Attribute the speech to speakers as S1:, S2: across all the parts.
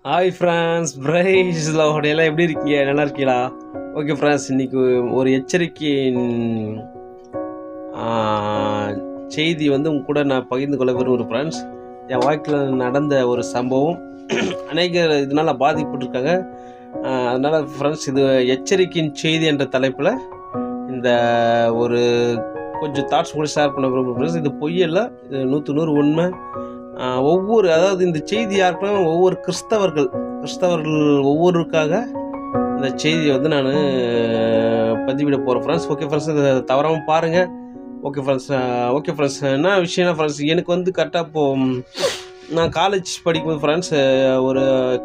S1: Hi France price Lord எல்லாம் எப்படி இருக்கீங்க? நல்லா இருக்கீங்களா? ஓகே ஃப்ரான்ஸ், இன்னைக்கு ஒரு எச்சரிக்கையின் செய்தி உங்க கூட நான் பகிர்ந்து கொள்ள விரும்புகிறேன் ஃப்ரான்ஸ். என் வாழ்க்கையில் நடந்த ஒரு சம்பவம். அநேகர் இதனால் பாதிக்கப்பட்டிருக்காங்க. அதனால் ஃப்ரெண்ட்ஸ், இது எச்சரிக்கையின் செய்தி என்ற தலைப்பில் இந்த ஒரு கொஞ்சம் தாட்ஸ் கூட ஷேர் பண்ண விரும்புகிறேன் ஃப்ரெண்ட்ஸ். இது பொய்யல்ல, இது 100 உண்மை. அதாவது இந்த செய்தி யாருக்கும் ஒவ்வொரு கிறிஸ்தவர்கள் ஒவ்வொருக்காக இந்த செய்தியை நான் பதிவிட போகிறேன் ஃப்ரெண்ட்ஸ். ஓகே ஃப்ரெண்ட்ஸ், இதை தவறாமல் பாருங்கள். ஓகே ஃப்ரெண்ட்ஸ், என்ன விஷயம்னா ஃப்ரெண்ட்ஸ், எனக்கு கரெக்டாக இப்போது நான் காலேஜ் படிக்கும்போது ஃப்ரெண்ட்ஸ்,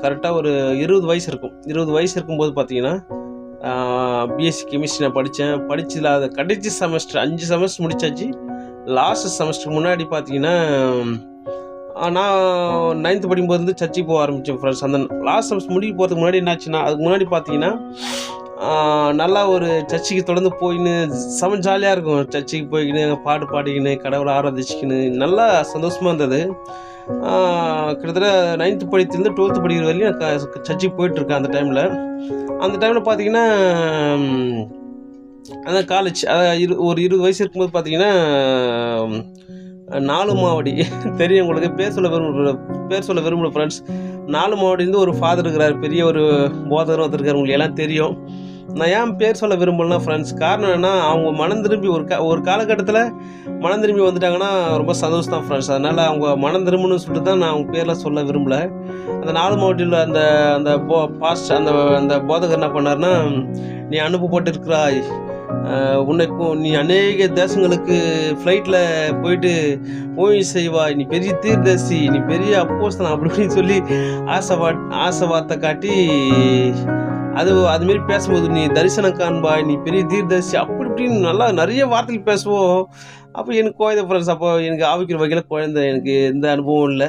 S1: கரெக்டாக ஒரு 20 வயசு இருக்கும். 20 வயசு இருக்கும்போது பார்த்தீங்கன்னா பிஎஸ்சி கெமிஸ்ட்ரி நான் படித்ததில் அது கடைசி செமஸ்டர் 5 செமஸ்டர் முடிச்சாச்சு. லாஸ்ட் செமஸ்டருக்கு முன்னாடி பார்த்தீங்கன்னா நான் 9th படிக்கும்போது சர்ச்சுக்கு போக ஆரம்பித்தேன் ஃப்ரெண்ட்ஸ். அந்த லாஸ்ட் செமஸ்டர் முடிக்க போகிறதுக்கு முன்னாடி என்னாச்சுன்னா, அதுக்கு முன்னாடி பார்த்தீங்கன்னா நல்லா ஒரு சர்ச்சுக்கு தொடர்ந்து போயின்னு செம ஜாலியாக இருக்கும். சர்ச்சுக்கு போய்க்கின்னு பாட்டு பாடிக்கின்னு கடவுளை ஆராதிச்சுக்கின்னு நல்லா சந்தோஷமாக இருந்தது. கிட்டத்தட்ட 9th படித்துலேருந்து 12th படிக்கிற வரையும் சர்ச்சுக்கு போயிட்டுருக்கேன். அந்த டைமில் பார்த்தீங்கன்னா அந்த காலேஜ் ஒரு 20 வயசு இருக்கும்போது பார்த்தீங்கன்னா 4 மாவடி தெரியும் உங்களுக்கு. பேர் சொல்ல விரும்புகிற ஃப்ரெண்ட்ஸ். 4 மாவடிலேருந்து ஒரு ஃபாதர் இருக்கிறார், பெரிய ஒரு போதகரும் வந்திருக்காரு, உங்களுக்கு எல்லாம் தெரியும். நான் ஏன் பேர் சொல்ல விரும்பலன்னா ஃப்ரெண்ட்ஸ், காரணம் என்னென்னா, அவங்க மனம் திரும்பி ஒரு காலகட்டத்தில் மனம் திரும்பி வந்துட்டாங்கன்னா ரொம்ப சந்தோஷம் தான் ஃப்ரெண்ட்ஸ். அதனால் அவங்க மனம் திரும்பணும்னு சொல்லிட்டு தான் நான் அவங்க பேரில் சொல்ல விரும்பலை. அந்த 4 மாவட்டியில் அந்த அந்த போதகர் என்ன பண்ணார்னா, நீ அனுப்பப்பட்டிருக்கிறாய், நீ அநேக தேசங்களுக்கு ஃப்ளைட்டில் போயிட்டு ஓய்வு செய்வாய், நீ பெரிய தீர்க்கதரிசி, நீ பெரிய அப்போஸ்தலன் அப்படின்னு சொல்லி ஆசை வார்த்தை காட்டி அதுமாரி பேசும்போது, நீ தரிசனம் காண்பாய், நீ பெரிய தீர்க்கதரிசி அப்படி இப்படின்னு நல்லா நிறைய வார்த்தைகள் பேசுவோம். அப்போ எனக்கு குழந்தை ஃப்ரெண்ட்ஸ், அப்போ எனக்கு ஆவிக்கிற வகையில் குழந்தை, எனக்கு எந்த அனுபவம் இல்லை.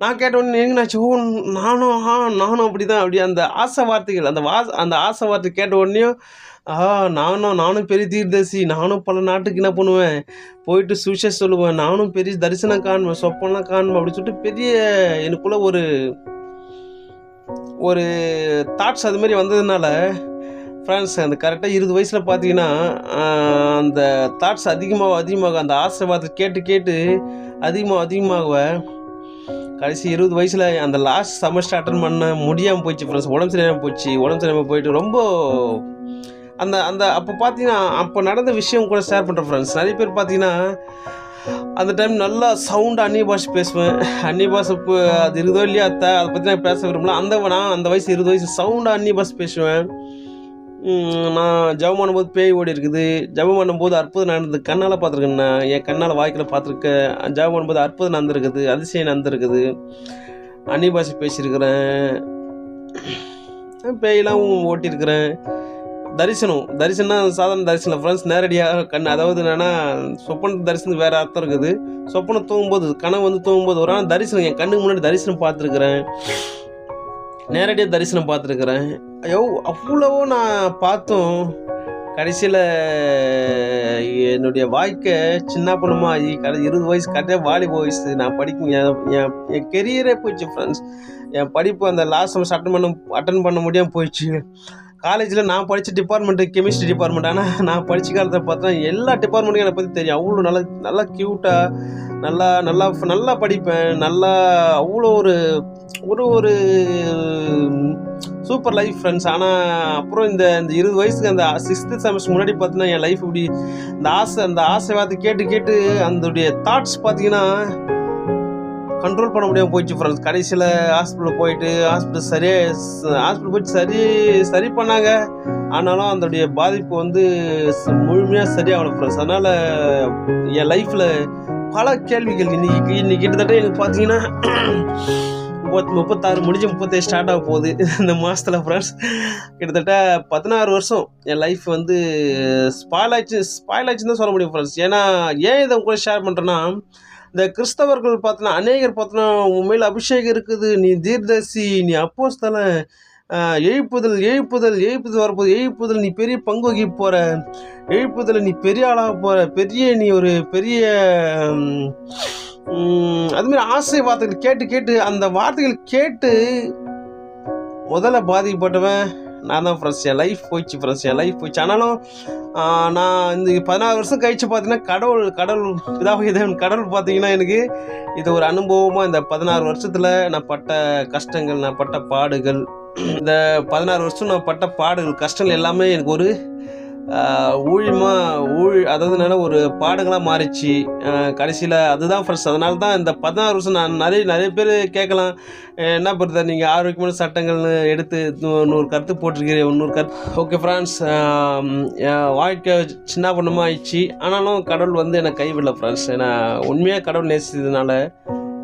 S1: நான் கேட்டோடனே எங்கன்னாச்சு, நானும் அப்படி அந்த ஆசை வார்த்தைகள் அந்த ஆசை வார்த்தை கேட்ட உடனேயும் நானும் பெரிய தீர்க்கதரிசி, நானும் பல நாட்டுக்கு என்ன பண்ணுவேன், போயிட்டு சுவிசேஷம் சொல்லுவேன், நானும் பெரிய தரிசனம் காணுவேன், சொப்பனெலாம் காணுவேன் அப்படின்னு சொல்லிட்டு பெரிய எனக்குள்ள ஒரு தாட்ஸ் அது மாதிரி வந்ததுனால ஃப்ரெண்ட்ஸ், அந்த கரெக்டாக 20 வயசில் பார்த்தீங்கன்னா அந்த தாட்ஸ் அதிகமாக அந்த ஆசை வார்த்தை கேட்டு அதிகமாக கடைசி 20 வயசில் அந்த லாஸ்ட் செமஸ்டர் அட்டன் பண்ண முடியாமல் போயிடுச்சு ஃப்ரெண்ட்ஸ். உடம்பு சரியாமல் போயிட்டு ரொம்ப அந்த அப்போ பார்த்தீங்கன்னா, அப்போ நடந்த விஷயம் கூட ஷேர் பண்ணுறேன் ஃப்ரெண்ட்ஸ். நிறைய பேர் பார்த்தீங்கன்னா அந்த டைம் நல்லா சவுண்டு அந்நிய பாஷை பேசுவேன். அந்நிய பாஷை அது இருக்குதோ இல்லையா அதை பற்றி நான் பேச விரும்பல. நான் அந்த வயசு 20 வயசு சவுண்டு அந்நிய பாஷை பேசுவேன். நான் ஜபம் பண்ணும்போது பேய் ஓடி இருக்குது, ஜபம் பண்ணும்போது அற்புதம் நடந்தது, கண்ணால் பார்த்துருக்கேன், நான் என் கண்ணால் வாய்க்கில் பார்த்துருக்கேன். ஜபம் பண்ணும்போது அற்புதம் நடந்திருக்குது, அதிசயம் நடந்திருக்குது, அந்நிய பாஷை பேசியிருக்கிறேன், பேயெல்லாம் ஓட்டியிருக்கிறேன். தரிசனம்னா சாதாரண தரிசனம் ஃப்ரெண்ட்ஸ், நேரடியாக அதாவது என்னென்னா, சொப்பன தரிசனம் வேறு அர்த்தம் இருக்குது. சொப்பனம் தூங்கும்போது, கனவு தூங்கும்போது ஒரு நாள் தரிசனம், என் கண்ணுக்கு முன்னாடி தரிசனம் பார்த்துருக்குறேன், நேரடியாக தரிசனம் பார்த்துருக்குறேன். அவ்வளவோ நான் பார்த்தும் கடைசியில் என்னுடைய வாழ்க்கை சின்ன பொண்ணுமாகி 20 வயசு கரெக்டாக வாலிப வயசு, நான் படிக்கும் என் கெரியரே போயிடுச்சு ஃப்ரெண்ட்ஸ். என் படிப்பு அந்த லாஸ்ட் செமஸ்டர் அட்டன் பண்ண முடியாமல் போயிடுச்சு. காலேஜில் நான் படித்த டிபார்ட்மெண்ட்டு கெமிஸ்ட்ரி டிபார்ட்மெண்ட். ஆனால் நான் படித்த காலத்தில் பார்த்தா எல்லா டிபார்ட்மெண்ட்டுக்கும் என்னை பற்றி தெரியும். அவ்வளோ நல்லா க்யூட்டாக நல்லா படிப்பேன். அவ்வளோ ஒரு சூப்பர் லைஃப் ஃப்ரெண்ட்ஸ். ஆனால் அப்புறம் இந்த 20 வயசுக்கு அந்த 6th செமஸ்டர் முன்னாடி பார்த்தீங்கன்னா என் லைஃப் இப்படி அந்த ஆசை வார்த்தை கேட்டு அதோடைய தாட்ஸ் பார்த்தீங்கன்னா கண்ட்ரோல் பண்ண முடியாமல் போயிடுச்சு ஃப்ரெண்ட்ஸ். கடைசியில் ஹாஸ்பிட்டல் போயிட்டு சரி பண்ணாங்க. ஆனாலும் அதோடைய பாதிப்பு முழுமையாக சரியாகல ஃப்ரெண்ட்ஸ். அதனால் என் லைஃப்பில் பல கேள்விகள் இன்னைக்கு கிட்டத்தட்ட எனக்கு பார்த்தீங்கன்னா 36 முடிஞ்சு 37 ஸ்டார்ட் ஆக போகுது இந்த மாதத்தில் ஃப்ரெண்ட்ஸ். கிட்டத்தட்ட 16 வருஷம் என் லைஃப் ஸ்பாயில் ஆயிடுச்சுன்னு தான் சொல்ல முடியும் ஃப்ரெண்ட்ஸ். ஏன் இதை கூட ஷேர் பண்ணுறேன்னா, இந்த கிறிஸ்தவர்கள் பார்த்தோன்னா அநேகர் பார்த்தோன்னா, உண்மையில் அபிஷேகம் இருக்குது, நீ தீர்க்கதரிசி, நீ அப்போஸ்தலன், எழுப்புதல் வரப்போகுது, எழுப்புதல் நீ பெரிய பங்கு வகிக்க போகிற, எழுப்புதல் நீ பெரிய ஆளாக போகிற, நீ ஒரு பெரிய அதுமாரி ஆசை வார்த்தைகள் கேட்டு அந்த வார்த்தைகள் கேட்டு முதல்ல பாதிக்கப்பட்டவன் நான் தான் ஃப்ரெண்ட்ஸ். என் லைஃப் போயிடுச்சு. ஆனாலும் நான் இந்த 16 வருஷம் கழித்து பார்த்தீங்கன்னா கடவுள் பிதாவாகிய தேவன் கடவுள் பார்த்தீங்கன்னா எனக்கு இது ஒரு அனுபவமாக இந்த 16 வருஷத்தில் நான் பட்ட கஷ்டங்கள், நான் பட்ட பாடுகள், இந்த 16 வருஷம் நான் பட்ட பாடுகள் கஷ்டங்கள் எல்லாமே எனக்கு ஒரு அதாவது என்னன்னா ஒரு பாடங்களாக மாறிச்சு கடைசியில். அதுதான் ஃப்ரெண்ட்ஸ். அதனால தான் இந்த 16 வருஷம் நான் நிறைய பேர் கேட்கலாம், என்ன பண்ணுறது நீங்கள் ஆரோக்கியமான சட்டங்கள்னு எடுத்து 100 கருத்து போட்டிருக்கிறேன், 100 கருத்து. ஓகே ஃப்ரெண்ட்ஸ், என் வாழ்க்கை சின்ன பொண்ணுமா ஆயிடுச்சு. ஆனாலும் கடவுள் என்னை கைவிடல ஃப்ரெண்ட்ஸ். ஏன்னா உண்மையாக கடவுள் நேசித்ததுனால,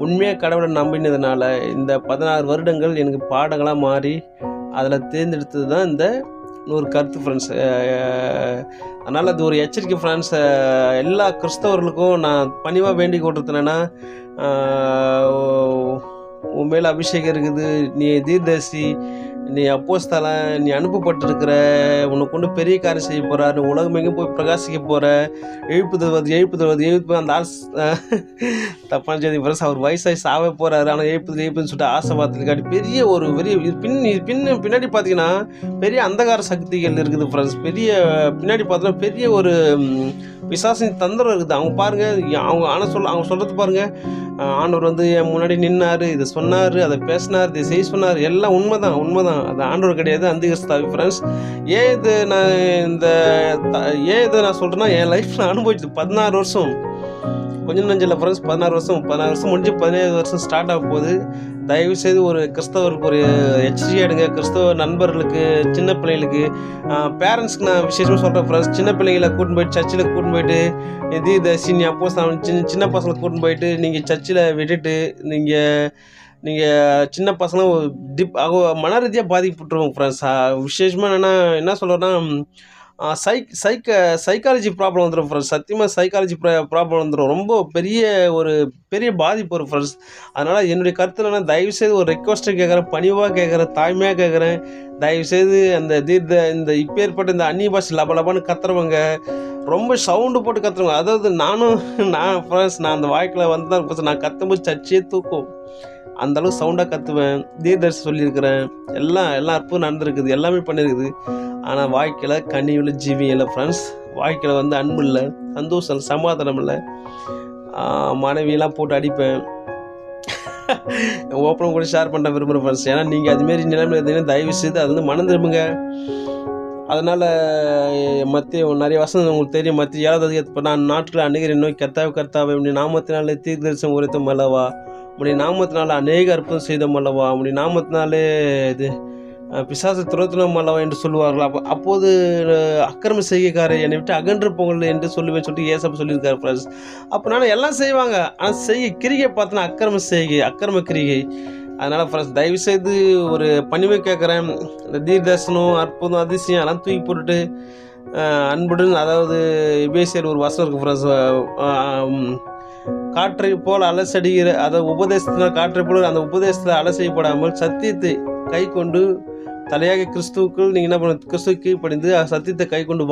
S1: உண்மையாக கடவுளை நம்பினதுனால இந்த 16 வருடங்கள் எனக்கு பாடங்களாக மாறி அதில் தேர்ந்தெடுத்தது தான் இந்த 100 கருத்து ஃப்ரெண்ட்ஸ். அதனால் அது ஒரு எச்சரிக்கை ஃப்ரெண்ட்ஸ். எல்லா கிறிஸ்தவர்களுக்கும் நான் பணிவாக வேண்டி கொண்டிருந்தேன்னா, உன் மேலே அபிஷேகம் இருக்குது, நீ தீர்க்கதரிசி, நீ அப்போஸ்தலன், நீ அனுப்பப்பட்டிருக்கிற, உன்னை கொண்டு பெரிய காரியம் செய்ய போகிற, நீ உலகமெங்கும் போய் பிரகாசிக்க போகிற, எழுப்புதல் அந்த தப்பான செய்தி ஃப்ரெண்ட்ஸ். அவர் வயசாகி சாவே போகிறாரு, ஆனால் எழுப்புதுன்னு சொல்லிட்டு ஆசைவாதத்தில் காட்டி பெரிய பின்னாடி பார்த்தீங்கன்னா பெரிய அந்தகார சக்திகள் இருக்குது ஃப்ரெண்ட்ஸ். பின்னாடி பார்த்தீங்கன்னா பெரிய ஒரு பிசாசின் தந்திரம் இருக்குது. அவங்க பாருங்கள், அவங்க சொல்கிறது பாருங்கள், ஆண்டவர் என் முன்னாடி நின்னார், இதை சொன்னார், அதை பேசினார், இதை செய்ய சொன்னார், எல்லாம் உண்மைதான். அது ஆண்டவர் கிடையாது, அந்திகிறிஸ்து ஃப்ரெண்ட்ஸ். ஏன் இதை நான் சொல்கிறேன்னா, என் லைஃப்பில் அனுபவிச்சது 16 வருஷம் கொஞ்சம் நெஞ்சில் ஃப்ரெண்ட்ஸ். 16 வருஷம் முடிஞ்சு 17 வருஷம் ஸ்டார்ட் ஆக போகுது. தயவுசெய்து ஒரு கிறிஸ்தவருக்கு ஒரு எச்சரிக்கை எடுங்க. கிறிஸ்தவ நண்பர்களுக்கு, சின்ன பிள்ளைகளுக்கு, பேரண்ட்ஸ்க்கு நான் விசேஷமாக சொல்கிறேன் ஃப்ரெண்ட்ஸ். சின்ன பிள்ளைங்களை கூட்டின்னு போயிட்டு சர்ச்சில் கூட்டின்னு போயிட்டு தீர்க்கதரிசி அப்போ சின்ன பசங்களை கூட்டின்னு போயிட்டு நீங்கள் சர்ச்சில் விட்டுட்டு நீங்கள் சின்ன பசங்களும் மன ரீதியாக பாதிக்கப்பட்டுருவோம் ஃப்ரெண்ட்ஸ். விசேஷமாக என்ன சொல்கிறேன்னா, சைக்காலஜி ப்ராப்ளம் வந்துடும் ஃப்ரெண்ட்ஸ். சத்தியமாக சைக்காலஜி ப்ராப்ளம் வந்துடும். ரொம்ப பெரிய பாதிப்பு வரும் ஃப்ரெண்ட்ஸ். அதனால் என்னுடைய கருத்து என்னென்னா, தயவுசெய்து ஒரு ரெக்வஸ்ட்டை கேட்குறேன், பணிவாக கேட்குறேன், தாய்மையாக கேட்குறேன். தயவுசெய்து இந்த இப்போ ஏற்பட்ட இந்த அந்நிய பாஷை லபலபான்னு கத்துறவங்க, ரொம்ப சவுண்டு போட்டு கத்துறவங்க, அதாவது நான் ஃப்ரெண்ட்ஸ், நான் அந்த வாழ்க்கையில் தான் நான் கத்தும்போது சர்ச்சையே தூக்கும், அந்தளவுக்கு சவுண்டாக கற்றுவேன். தீர்க்கதரிசி சொல்லியிருக்கிறேன், எல்லாம் அற்புதம் நடந்திருக்குது, எல்லாமே பண்ணியிருக்குது. ஆனால் வாழ்க்கையில் கனியுள்ள ஜீவியம் இல்லை ஃப்ரெண்ட்ஸ். வாழ்க்கையில் அன்பு இல்லை, சந்தோஷம் இல்லை, சமாதானம் இல்லை. மனைவியெல்லாம் போட்டு அடிப்பேன். ஓப்பனாக கூட ஷேர் பண்ண விரும்புகிறேன் ஃப்ரெண்ட்ஸ். ஏன்னா நீங்கள் அதுமாரி நிலைமையில் இருந்தீங்கன்னா தயவு செய்து அது மனம் திரும்புங்க. அதனால் நிறைய வசனம் உங்களுக்கு தெரியும். மத்திய 7வது அதிகாரத்தில் நான் நாட்களில் அநேகரை நோய் கர்த்தாவே உடைய நாமத்தினாலே தீர்க்கதரிசனம் உரைத்தோம் அல்லவா, உடைய நாமத்தினால அநேக அற்புதம் செய்தோம் அல்லவா, உடைய நாமத்தினாலே இது பிசாசை துரத்தினோம் அல்லவா என்று சொல்லுவார்கள். அப்போது அக்கிரம செய்கைக்காரை என்னை விட்டு அகன்று போங்கள் என்று சொல்லுவேன் சொல்லிட்டு ஏசப்பா சொல்லியிருக்காரு ஃப்ரெண்ட்ஸ். அப்போ நான் எல்லாம் செய்வாங்க, ஆனால் கிரிகை பார்த்தோன்னா அக்கிரம கிரிகை. அதனால் ஃப்ரெண்ட்ஸ், தயவுசெய்து ஒரு பணிவை கேட்குறேன். இந்த தீர்க்கதரிசனம், அற்புதம், அதிசயம் எல்லாம் தூக்கி போட்டுட்டு அன்புடன், அதாவது எபேசியர் ஒரு வசனம் இருக்குது ஃப்ரெண்ட்ஸ், காற்றை போல் அலசடிகிற, அதாவது உபதேசத்தினால் காற்றை போல் அந்த உபதேசத்தில் அலசைப்படாமல் சத்தியத்தை கை கொண்டு தலையாக கிறிஸ்துவுக்குள் நீங்கள் என்ன பண்ண கிறிஸ்துவுக்கு கீழ்ப்படிந்து சத்தியத்தை கை கொண்டு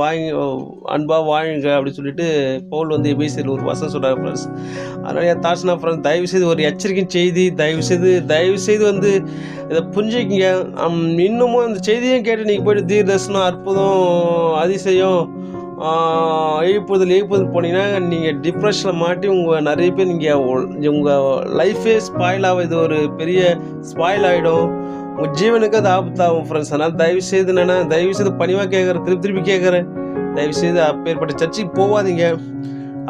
S1: அன்பாக வாழுங்க அப்படின்னு சொல்லிட்டு பவுல் எபேசியர் ஒரு வசனம் சொல்கிறார் ஃப்ரெண்ட்ஸ். அதனால் என் தாட்ஸ்னா ஃப்ரெண்ட்ஸ், தயவுசெய்து ஒரு எச்சரிக்கை செய்தி, தயவுசெய்து இதை புரிஞ்சுக்கிங்க. இன்னமும் அந்த செய்தியும் கேட்டு நீங்கள் போய்ட்டு தீர்க்கதரிசனம், அற்புதம், அதிசயம், எழுப்புதல் போனீங்கன்னா நீங்கள் டிப்ரெஷனில் மாட்டி நிறைய பேர் உங்கள் லைஃபே ஸ்பாயில் ஆகும். இது ஒரு பெரிய ஸ்பாயில் ஆகிடும், உங்கள் ஜீவனுக்கு அது ஆபத்தாகும் ஃப்ரெண்ட்ஸ். அதனால் தயவுசெய்து பணிவாக கேட்குறேன், திருப்பி கேட்குறேன், தயவுசெய்து அப்பேற்பட்ட சர்ச்சுக்கு போகாதீங்க.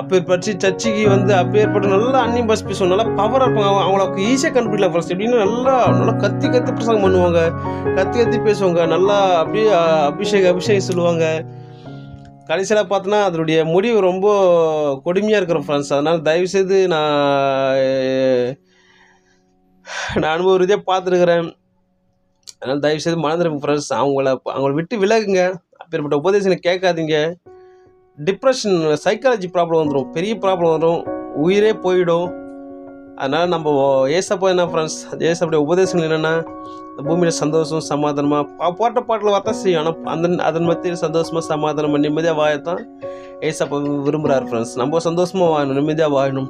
S1: அப்பேற்பட்ட சர்ச்சுக்கு அப்பேற்பட்ட நல்லா அந்நியம் பஸ் பேசுவாங்க, நல்லா பவராக இருப்பாங்க. அவங்களுக்கு ஈஸியாக கண்டுபிடிக்கலாம் ஃப்ரெண்ட்ஸ். எப்படின்னா நல்லா கத்தி பிரசங்கம் பண்ணுவாங்க, கத்தி பேசுவாங்க, நல்லா அப்படியே அபிஷேகம் சொல்லுவாங்க. கடைசியில் பார்த்தோன்னா அதனுடைய முடிவு ரொம்ப கொடுமையாக இருக்கிற ஃப்ரெண்ட்ஸ். அதனால் தயவுசெய்து நான் அனுபவ ரீதியாக பார்த்துருக்குறேன். அதனால் தயவுசெய்து மறந்துடுங்க ஃப்ரெண்ட்ஸ். அவங்கள விட்டு விலகுங்க. அப்பேற்பட்ட உபதேசங்களை கேட்காதீங்க. டிப்ரெஷன், சைக்காலஜி ப்ராப்ளம் வந்துடும், பெரிய ப்ராப்ளம் வரும், உயிரே போயிடும். அதனால் நம்ம ஏசப்பா என்ன ஃப்ரெண்ட்ஸ், ஏசப்படைய உபதேசங்கள் என்னென்னா, இந்த பூமியில் சந்தோஷம், சமாதானமாக போட்ட பாட்டில் வரத்தான் செய்யும், ஆனால் அதன் மத்தியில் சந்தோஷமாக, சமாதானமாக, நிம்மதியாக வாழத்தான் ஏசப்பா விரும்புகிறார் ஃப்ரெண்ட்ஸ். நம்ம சந்தோஷமாக வாழணும், நிம்மதியாக வாழணும்,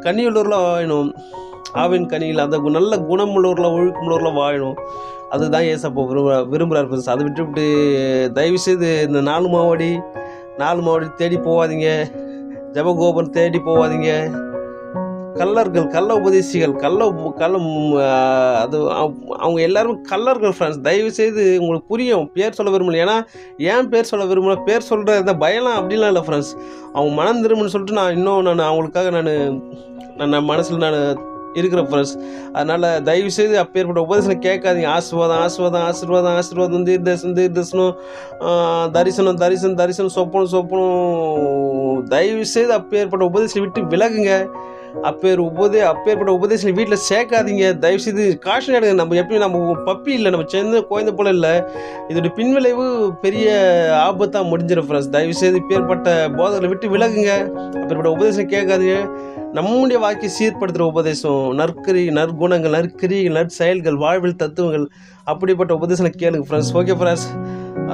S1: கனியுள்ளூரில் வாழணும், ஆவின் கனியில் அந்த நல்ல குணமுள்ளூரில், ஒழுக்கமுள்ளூரில் வாழணும். அதுதான் ஏசப்பா விரும்புகிறார் ஃப்ரெண்ட்ஸ். அதை விட்டுவிட்டு தயவுசெய்து இந்த 4 மாவடி தேடி போகாதீங்க, ஜெபகோபுரம் தேடி போகாதீங்க. கள்ளர்கள், கள்ள உபதேசிகள், அது அவங்க எல்லாரும் கள்ளர்கள் ஃப்ரெண்ட்ஸ். தயவுசெய்து உங்களுக்கு புரியும், பேர் சொல்ல விரும்பல. ஏன்னா ஏன் பேர் சொல்ல விரும்பல, பேர் சொல்கிற இந்த பயம்லாம் அப்படிலாம் இல்லை ஃப்ரெண்ட்ஸ். அவங்க மனம் திரும்புன்னு சொல்லிட்டு நான் அவங்களுக்காக நான் மனசில் இருக்கிறேன் ஃப்ரெண்ட்ஸ். அதனால் தயவுசெய்து அப்பேற்பட்ட உபதேசம் கேட்காதீங்க. ஆசீர்வாதம் தரிசனம் சொப்பனம். தயவுசெய்து அப்பேற்பட்ட உபதேசத்தை விட்டு விலகுங்க. அப்பேற்பட்ட உபதேசம் வீட்டில் சேர்க்காதீங்க. தயவுசெய்து காஷன் எடுங்க. நம்ம எப்பயும் நம்ம பப்பி இல்லை, நம்ம சேர்ந்து குழந்தை போல இல்லை. இதோட பின்விளைவு பெரிய ஆபத்தாக முடிஞ்சிடும் ஃப்ரெண்ட்ஸ். தயவுசெய்து இப்பேற்பட்ட போதனை விட்டு விலகுங்க. அப்பேற்பட்ட உபதேசம் கேட்காதீங்க. நம்முடைய வாழ்க்கையை சீர்படுத்துகிற உபதேசம், நற்குணங்கள், நற்கிரிகள், நற்செயல்கள், வாழ்வில் தத்துவங்கள், அப்படிப்பட்ட உபதேசம் கேளுங்க ஃப்ரெண்ட்ஸ். ஓகே ஃப்ரெண்ட்ஸ்,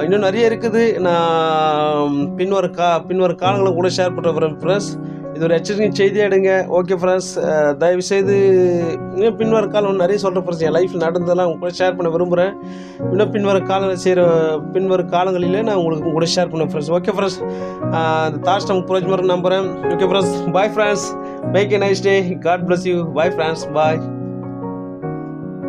S1: இன்னும் நிறைய இருக்குது. நான் பின்வரும் காலங்களும் கூட ஷேர் பண்ணுறேன் ஃப்ரெண்ட்ஸ். இது ஒரு எச்சரிக்கை செய்தியாக எடுங்க. ஓகே ஃப்ரெண்ட்ஸ், தயவுசெய்து இன்னும் பின்வர காலம் நிறைய சொல்கிறேன் ஃப்ரெண்ட்ஸ். என் லைஃப்பில் நடந்ததெல்லாம் உங்க கூட ஷேர் பண்ண விரும்புகிறேன். இன்னும் பின்வரும் காலங்களிலே நான் உங்களுக்கு கூட ஷேர் பண்ணுவேன் ஃப்ரெண்ட்ஸ். ஓகே ஃப்ரெண்ட்ஸ், இந்த தாட்ஸ் நமக்கு புரோஜனமாக நம்புகிறேன். Okay friends, bye friends, make a nice day. God bless you. Bye friends, bye.